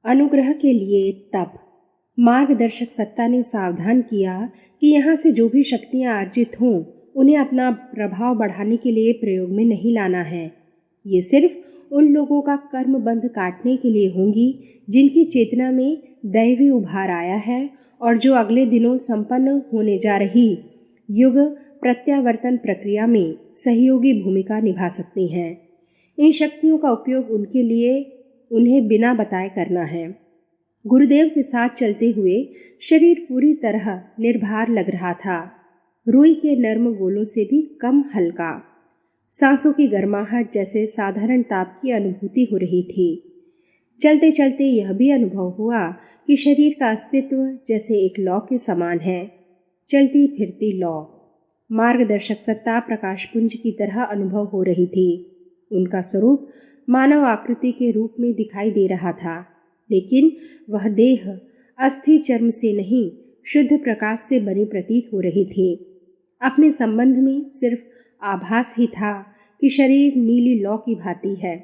अनुग्रह के लिए तप। मार्गदर्शक सत्ता ने सावधान किया कि यहाँ से जो भी शक्तियाँ अर्जित हों उन्हें अपना प्रभाव बढ़ाने के लिए प्रयोग में नहीं लाना है। ये सिर्फ उन लोगों का कर्म बंध काटने के लिए होंगी जिनकी चेतना में दैवी उभार आया है और जो अगले दिनों संपन्न होने जा रही युग प्रत्यावर्तन प्रक्रिया में सहयोगी भूमिका निभा सकती हैं। इन शक्तियों का उपयोग उनके लिए उन्हें बिना बताए करना है। गुरुदेव के साथ चलते हुए शरीर पूरी तरह निर्भर लग रहा था, रुई के नर्म गोलों से भी कम हल्का। सांसों की गर्माहट जैसे साधारण ताप की अनुभूति हो रही थी। चलते चलते यह भी अनुभव हुआ कि शरीर का अस्तित्व जैसे एक लौ के समान है, चलती फिरती लौ। मार्गदर्शक सत्ता प्रकाशपुंज की तरह अनुभव हो रही थी। उनका स्वरूप मानव आकृति के रूप में दिखाई दे रहा था, लेकिन वह देह अस्थि चर्म से नहीं, शुद्ध प्रकाश से बनी प्रतीत हो रही थी। अपने संबंध में सिर्फ आभास ही था कि शरीर नीली लौ की भांति है,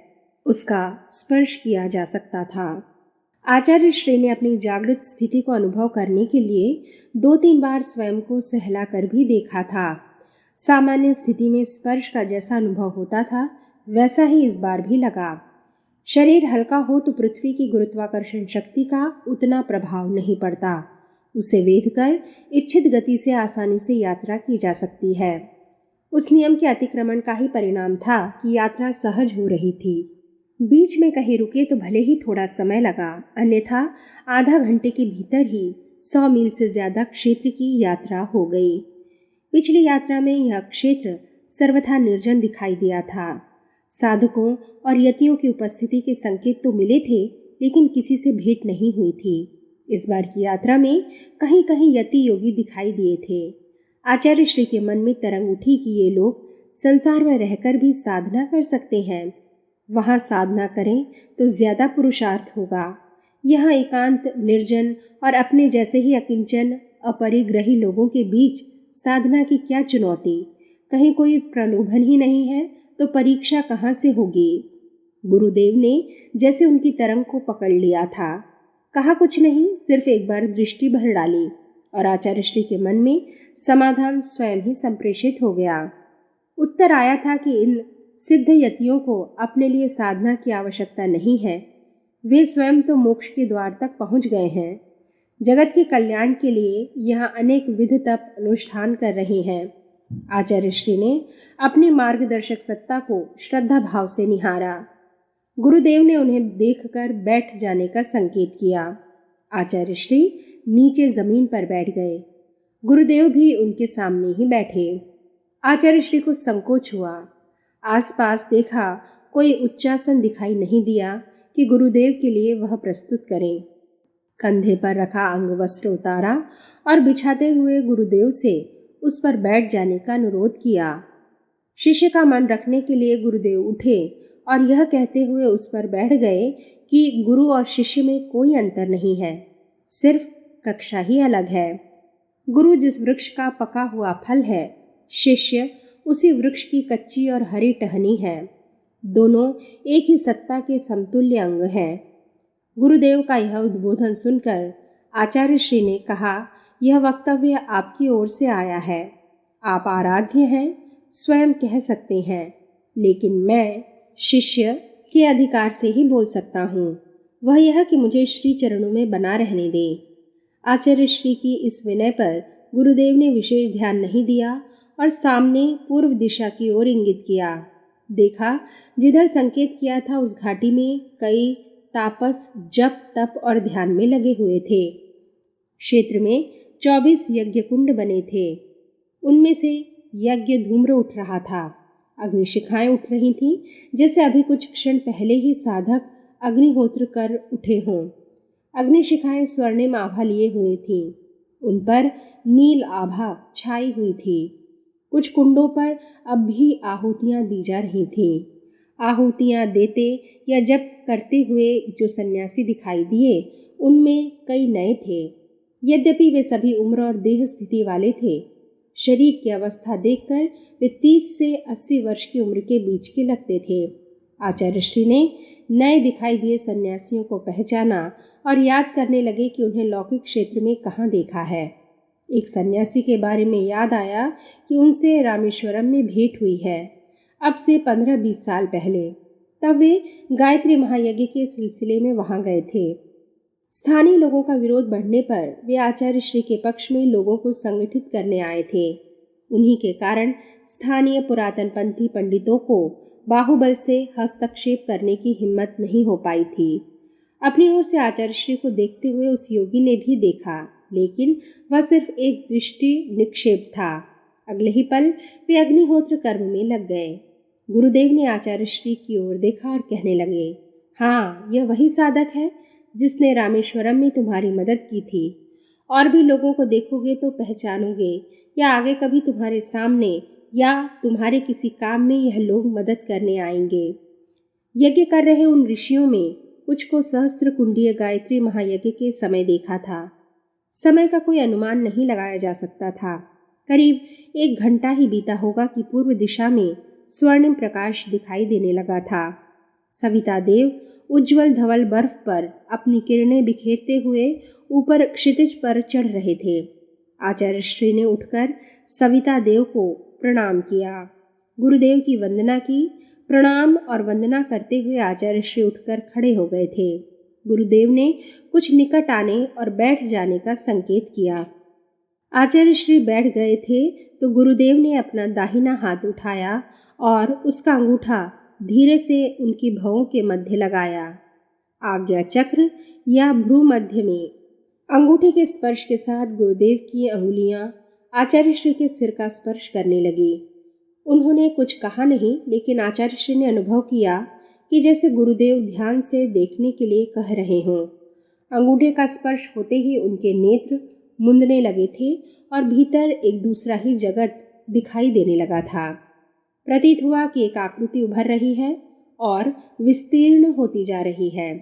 उसका स्पर्श किया जा सकता था। आचार्य श्री ने अपनी जागृत स्थिति को अनुभव करने के लिए 2-3 बार स्वयं को सहला कर भी देखा था। सामान्य स्थिति में स्पर्श का जैसा अनुभव होता था वैसा ही इस बार भी लगा। शरीर हल्का हो तो पृथ्वी की गुरुत्वाकर्षण शक्ति का उतना प्रभाव नहीं पड़ता। उसे वेध कर इच्छित गति से आसानी से यात्रा की जा सकती है। उस नियम के अतिक्रमण का ही परिणाम था कि यात्रा सहज हो रही थी। बीच में कहीं रुके तो भले ही थोड़ा समय लगा, अन्यथा आधा घंटे के भीतर ही 100 मील से ज्यादा क्षेत्र की यात्रा हो गई। पिछली यात्रा में यह क्षेत्र सर्वथा निर्जन दिखाई दिया था। साधकों और यतियों की उपस्थिति के संकेत तो मिले थे, लेकिन किसी से भेंट नहीं हुई थी। इस बार की यात्रा में कहीं कहीं यति योगी दिखाई दिए थे। आचार्य श्री के मन में तरंग उठी कि ये लोग संसार में रहकर भी साधना कर सकते हैं। वहाँ साधना करें तो ज्यादा पुरुषार्थ होगा। यहाँ एकांत, निर्जन और अपने जैसे ही अकिंचन अपरिग्रही लोगों के बीच साधना की क्या चुनौती। कहीं कोई प्रलोभन ही नहीं है तो परीक्षा कहाँ से होगी। गुरुदेव ने जैसे उनकी तरंग को पकड़ लिया था। कहा कुछ नहीं, सिर्फ एक बार दृष्टि भर डाली और आचार्य श्री के मन में समाधान स्वयं ही संप्रेषित हो गया। उत्तर आया था कि इन सिद्ध यतियों को अपने लिए साधना की आवश्यकता नहीं है। वे स्वयं तो मोक्ष के द्वार तक पहुंच गए हैं। जगत के कल्याण के लिए यहाँ अनेक विध तप अनुष्ठान कर रहे हैं। आचार्य श्री ने अपनी मार्गदर्शक सत्ता को श्रद्धा भाव से निहारा। गुरुदेव ने उन्हें देखकर बैठ जाने का संकेत किया। आचार्य श्री नीचे जमीन पर बैठ गए। गुरुदेव भी उनके सामने ही बैठे। आचार्य श्री को संकोच हुआ। आसपास देखा, कोई उच्चासन दिखाई नहीं दिया कि गुरुदेव के लिए वह प्रस्तुत करें। कंधे पर रखा अंगवस्त्र उतारा और बिछाते हुए गुरुदेव से उस पर बैठ जाने का अनुरोध किया। शिष्य का मन रखने के लिए गुरुदेव उठे और यह कहते हुए उस पर बैठ गए कि गुरु और शिष्य में कोई अंतर नहीं है, सिर्फ कक्षा ही अलग है। गुरु जिस वृक्ष का पका हुआ फल है, शिष्य उसी वृक्ष की कच्ची और हरी टहनी है। दोनों एक ही सत्ता के समतुल्य अंग हैं। गुरुदेव का यह उद्बोधन सुनकर आचार्य श्री ने कहा, यह वक्तव्य आपकी ओर से आया है। आप आराध्य हैं, स्वयं कह सकते हैं, लेकिन मैं शिष्य के अधिकार से ही बोल सकता हूँ। वह यह कि मुझे श्री चरणों में बना रहने दें। आचार्य श्री की इस विनय पर गुरुदेव ने विशेष ध्यान नहीं दिया और सामने पूर्व दिशा की ओर इंगित किया। देखा, जिधर संकेत किया था उस घाटी में कई तापस जप तप और ध्यान में लगे हुए थे। क्षेत्र में 24 यज्ञ कुंड बने थे। उनमें से यज्ञ धूम्र उठ रहा था, अग्निशिखाएं उठ रही थीं, जैसे अभी कुछ क्षण पहले ही साधक अग्निहोत्र कर उठे हों। अग्निशिखाएं स्वर्णिम आभा लिए हुए थीं, उन पर नील आभा छाई हुई थी। कुछ कुंडों पर अब भी आहुतियां दी जा रही थीं। आहुतियां देते या जप करते हुए जो सन्यासी दिखाई दिए, उनमें कई नए थे। यद्यपि वे सभी उम्र और देह स्थिति वाले थे। शरीर की अवस्था देखकर वे 30 से 80 वर्ष की उम्र के बीच के लगते थे। आचार्य श्री ने नए दिखाई दिए सन्यासियों को पहचाना और याद करने लगे कि उन्हें लौकिक क्षेत्र में कहाँ देखा है। एक सन्यासी के बारे में याद आया कि उनसे रामेश्वरम में भेंट हुई है, अब से 15-20 साल पहले। तब वे गायत्री महायज्ञ के सिलसिले में वहां गए थे। स्थानीय लोगों का विरोध बढ़ने पर वे आचार्य श्री के पक्ष में लोगों को संगठित करने आए थे। उन्हीं के कारण स्थानीय पुरातनपंथी पंडितों को बाहुबल से हस्तक्षेप करने की हिम्मत नहीं हो पाई थी। अपनी ओर से आचार्य श्री को देखते हुए उस योगी ने भी देखा, लेकिन वह सिर्फ एक दृष्टि निक्षेप था। अगले ही पल वे अग्निहोत्र कर्म में लग गए। गुरुदेव ने आचार्य श्री की ओर देखा और कहने लगे, हाँ, यह वही साधक है जिसने रामेश्वरम में तुम्हारी मदद की थी। और भी लोगों को देखोगे तो पहचानोगे, या आगे कभी तुम्हारे सामने या तुम्हारे किसी काम में यह लोग मदद करने आएंगे। यज्ञ कर रहे उन ऋषियों में कुछ को सहस्त्र कुंडीय गायत्री महायज्ञ के समय देखा था। समय का कोई अनुमान नहीं लगाया जा सकता था। करीब 1 घंटा ही बीता होगा कि पूर्व दिशा में स्वर्णिम प्रकाश दिखाई देने लगा था। सविता देव उज्जवल धवल बर्फ पर अपनी किरणें बिखेरते हुए ऊपर क्षितिज पर चढ़ रहे थे। आचार्य श्री ने उठकर सविता देव को प्रणाम किया, गुरुदेव की वंदना की। प्रणाम और वंदना करते हुए आचार्य श्री उठकर खड़े हो गए थे। गुरुदेव ने कुछ निकट आने और बैठ जाने का संकेत किया। आचार्य श्री बैठ गए थे तो गुरुदेव ने अपना दाहिना हाथ उठाया और उसका अंगूठा धीरे से उनकी भौं के मध्य लगाया। आज्ञा चक्र या भ्रू मध्य में अंगूठे के स्पर्श के साथ गुरुदेव की अंगुलियां आचार्य श्री के सिर का स्पर्श करने लगी। उन्होंने कुछ कहा नहीं, लेकिन आचार्य श्री ने अनुभव किया कि जैसे गुरुदेव ध्यान से देखने के लिए कह रहे हों। अंगूठे का स्पर्श होते ही उनके नेत्र मुंदने लगे थे और भीतर एक दूसरा ही जगत दिखाई देने लगा था। प्रतीत हुआ कि एक आकृति उभर रही है और विस्तीर्ण होती जा रही है।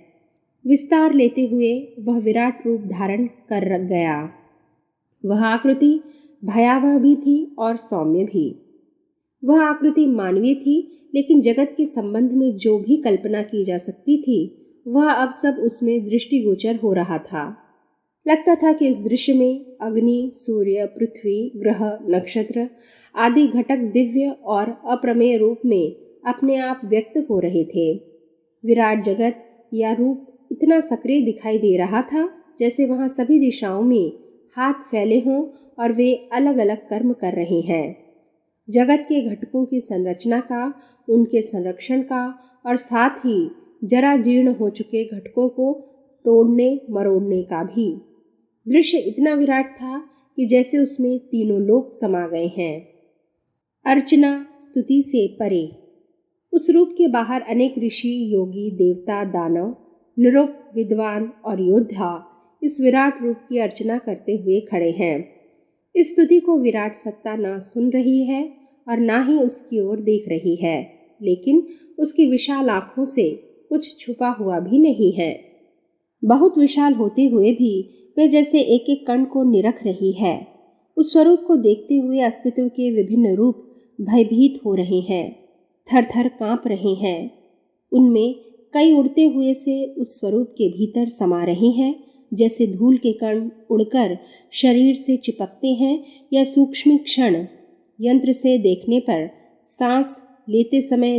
विस्तार लेते हुए वह विराट रूप धारण कर रख गया। वह आकृति भयावह भी थी और सौम्य भी। वह आकृति मानवीय थी, लेकिन जगत के संबंध में जो भी कल्पना की जा सकती थी वह अब सब उसमें दृष्टिगोचर हो रहा था। लगता था कि इस दृश्य में अग्नि, सूर्य, पृथ्वी, ग्रह, नक्षत्र आदि घटक दिव्य और अप्रमेय रूप में अपने आप व्यक्त हो रहे थे। विराट जगत या रूप इतना सक्रिय दिखाई दे रहा था जैसे वहां सभी दिशाओं में हाथ फैले हों और वे अलग अलग कर्म कर रहे हैं। जगत के घटकों की संरचना का, उनके संरक्षण का और साथ ही जरा जीर्ण हो चुके घटकों को तोड़ने मरोड़ने का भी। दृश्य इतना विराट था कि जैसे उसमें तीनों लोक समा गए हैं। अर्चना स्तुति से परे। उस रूप के बाहर अनेक ऋषि, योगी, देवता, दानव, नृप, विद्वान और योद्धा इस विराट रूप की अर्चना करते हुए खड़े हैं। इस स्तुति को विराट सत्ता न सुन रही है और ना ही उसकी ओर देख रही है, लेकिन उसकी विशाल आंखों से कुछ छुपा हुआ भी नहीं है। बहुत विशाल होते हुए भी वे जैसे एक एक कण को निरख रही है। उस स्वरूप को देखते हुए अस्तित्व के विभिन्न रूप भयभीत हो रहे हैं, थर थर कांप रहे हैं। उनमें कई उड़ते हुए से उस स्वरूप के भीतर समा रहे हैं, जैसे धूल के कण उड़कर शरीर से चिपकते हैं या सूक्ष्म क्षण यंत्र से देखने पर सांस लेते समय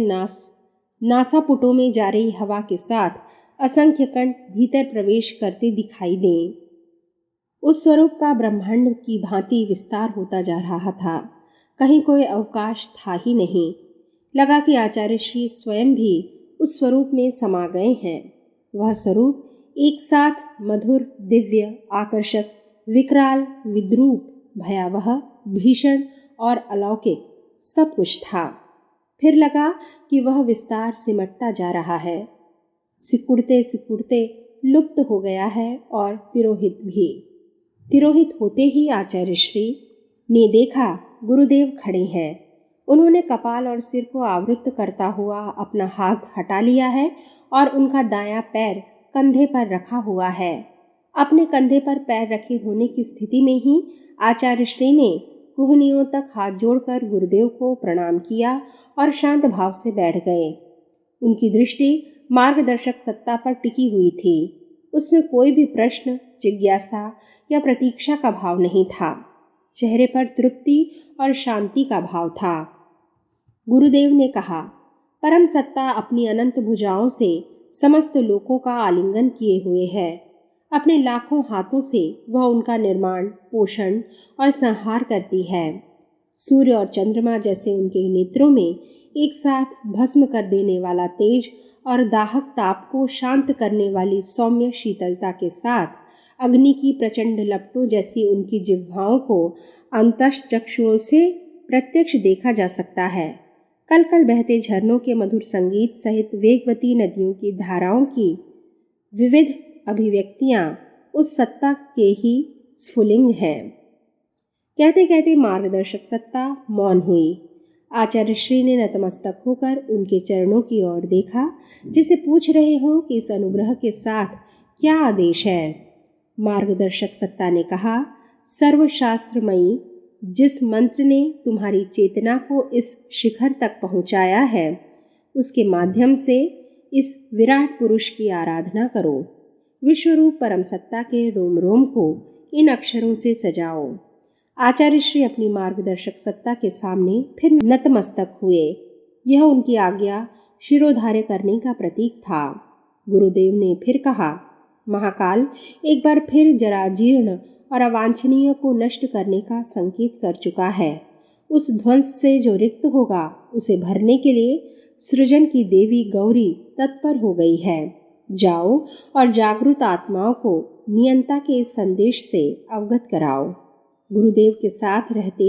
नासापुटों में जा रही हवा के साथ असंख्य कण भीतर प्रवेश करते दिखाई दें। उस स्वरूप का ब्रह्मांड की भांति विस्तार होता जा रहा था। कहीं कोई अवकाश था ही नहीं। लगा कि आचार्य श्री स्वयं भी उस स्वरूप में समा गए हैं। वह स्वरूप एक साथ मधुर, दिव्य, आकर्षक, विकराल, विद्रूप, भयावह, भीषण और अलौकिक सब कुछ था। फिर लगा कि वह विस्तार सिमटता जा रहा है, सिकुड़ते सिकुड़ते लुप्त हो गया है और तिरोहित भी। तिरोहित होते ही आचार्य श्री ने देखा गुरुदेव खड़े हैं। उन्होंने कपाल और सिर को आवृत करता हुआ अपना हाथ हटा लिया है और उनका दायां पैर कंधे पर रखा हुआ है। अपने कंधे पर पैर रखे होने की स्थिति में ही आचार्य श्री ने कुहनियों तक हाथ जोड़कर गुरुदेव को प्रणाम किया और शांत भाव से बैठ गए। उनकी दृष्टि मार्गदर्शक सत्ता पर टिकी हुई थी। उसमें कोई भी प्रश्न, जिज्ञासा या प्रतीक्षा का भाव नहीं था। चेहरे पर तृप्ति और शांति का भाव था। गुरुदेव ने कहा, परम सत्ता अपनी अनंत भुजाओं से समस्त लोकों का आलिंगन किए हुए है। अपने लाखों हाथों से वह उनका निर्माण, पोषण और संहार करती है। सूर्य और चंद्रमा जैसे उनके नेत्रों में एक साथ भस्म कर देने वाला तेज और दाहक ताप को शांत करने वाली सौम्य शीतलता के साथ अग्नि की प्रचंड लपटों जैसी उनकी जिह्वाओं को अंतश्च चक्षुओं से प्रत्यक्ष देखा जा सकता है। कल कल बहते झरनों के मधुर संगीत सहित वेगवती नदियों की धाराओं की विविध अभिव्यक्तियां उस सत्ता के ही स्फुलिंग हैं। कहते कहते मार्गदर्शक सत्ता मौन हुई। आचार्य श्री ने नतमस्तक होकर उनके चरणों की ओर देखा, जिसे पूछ रहे हों कि इस अनुग्रह के साथ क्या आदेश है। मार्गदर्शक सत्ता ने कहा, सर्वशास्त्रमयी, जिस मंत्र ने तुम्हारी चेतना को इस शिखर तक पहुंचाया है, उसके माध्यम से इस विराट पुरुष की आराधना करो। विश्वरूप परम सत्ता के रोम रोम को इन अक्षरों से सजाओ। आचार्य श्री अपनी मार्गदर्शक सत्ता के सामने फिर नतमस्तक हुए। यह उनकी आज्ञा शिरोधार्य करने का प्रतीक था। गुरुदेव ने फिर कहा, महाकाल एक बार फिर जराजीर्ण और अवांछनीय को नष्ट करने का संकेत कर चुका है। उस ध्वंस से जो रिक्त होगा, उसे भरने के लिए सृजन की देवी गौरी तत्पर हो गई है। जाओ और जागृत आत्माओं को नियंता के इस संदेश से अवगत कराओ। गुरुदेव के साथ रहते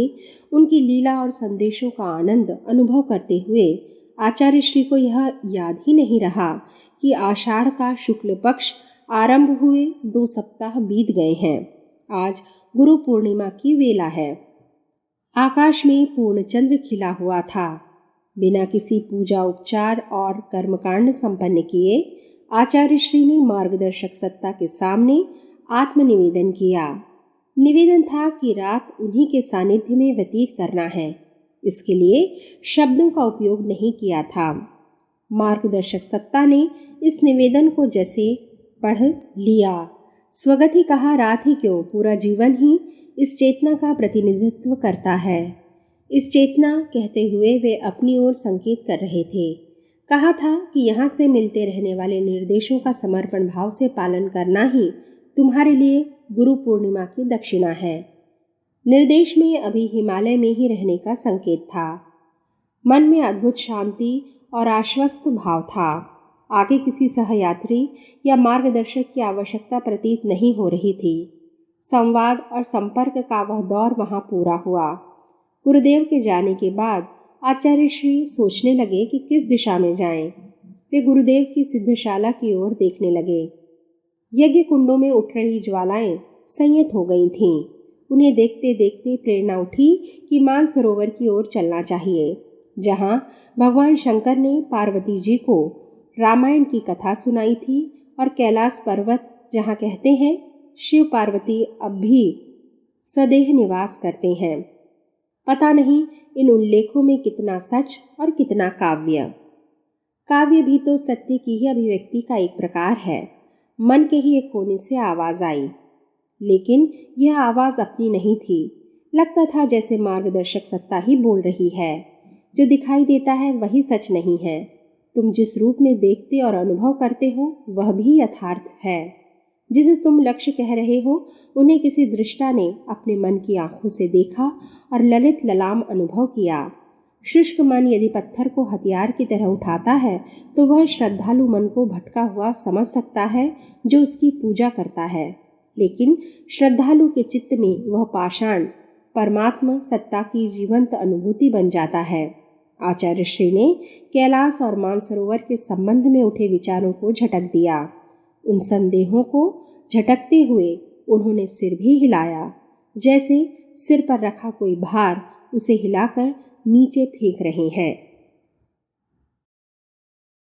उनकी लीला और संदेशों का आनंद अनुभव करते हुए आचार्य श्री को यह याद ही नहीं रहा कि आषाढ़ का शुक्ल पक्ष आरंभ हुए 2 सप्ताह बीत गए हैं। आज गुरु पूर्णिमा की वेला है। आकाश में पूर्ण चंद्र खिला हुआ था। बिना किसी पूजा उपचार और कर्मकांड संपन्न किए आचार्य श्री ने मार्गदर्शक सत्ता के सामने आत्मनिवेदन किया। निवेदन था कि रात उन्हीं के सानिध्य में व्यतीत करना है। इसके लिए शब्दों का उपयोग नहीं किया था। मार्गदर्शक सत्ता ने इस निवेदन को जैसे पढ़ लिया, स्वगत ही कहा, रात ही क्यों, पूरा जीवन ही इस चेतना का प्रतिनिधित्व करता है। इस चेतना कहते हुए वे अपनी ओर संकेत कर रहे थे। कहा था कि यहाँ से मिलते रहने वाले निर्देशों का समर्पण भाव से पालन करना ही तुम्हारे लिए गुरु पूर्णिमा की दक्षिणा है। निर्देश में अभी हिमालय में ही रहने का संकेत था। मन में अद्भुत शांति और आश्वस्त भाव था। आगे किसी सहयात्री या मार्गदर्शक की आवश्यकता प्रतीत नहीं हो रही थी। संवाद और संपर्क का वह दौर वहां पूरा हुआ। गुरुदेव के जाने के बाद आचार्य श्री सोचने लगे कि किस दिशा में जाएं। वे गुरुदेव की सिद्धशाला की ओर देखने लगे। यज्ञ कुंडों में उठ रही ज्वालाएं संयत हो गई थीं। उन्हें देखते देखते प्रेरणा उठी कि मानसरोवर की ओर चलना चाहिए, जहां भगवान शंकर ने पार्वती जी को रामायण की कथा सुनाई थी, और कैलाश पर्वत जहां कहते हैं शिव पार्वती अब भी सदेह निवास करते हैं। पता नहीं इन उल्लेखों में कितना सच और कितना काव्य। काव्य भी तो सत्य की ही अभिव्यक्ति का एक प्रकार है। मन के ही एक कोने से आवाज आई, लेकिन यह आवाज अपनी नहीं थी। लगता था जैसे मार्गदर्शक सत्ता ही बोल रही है। जो दिखाई देता है वही सच नहीं है। तुम जिस रूप में देखते और अनुभव करते हो वह भी यथार्थ है। जिसे तुम लक्ष्य कह रहे हो उन्हें किसी दृष्टा ने अपने मन की आंखों से देखा और ललित ललाम अनुभव किया। शुष्क मन यदि पत्थर को हथियार की तरह उठाता है तो वह श्रद्धालु मन को भटका हुआ समझ सकता है जो उसकी पूजा करता है, लेकिन श्रद्धालु के चित्त में वह पाषाण परमात्मा सत्ता की जीवंत अनुभूति बन जाता है। आचार्य श्री ने कैलाश और मानसरोवर के संबंध में उठे विचारों को झटक दिया। उन संदेहों को झटकते हुए उन्होंने सिर भी हिलाया, जैसे सिर पर रखा कोई भार उसे हिलाकर नीचे फेंक रहे हैं।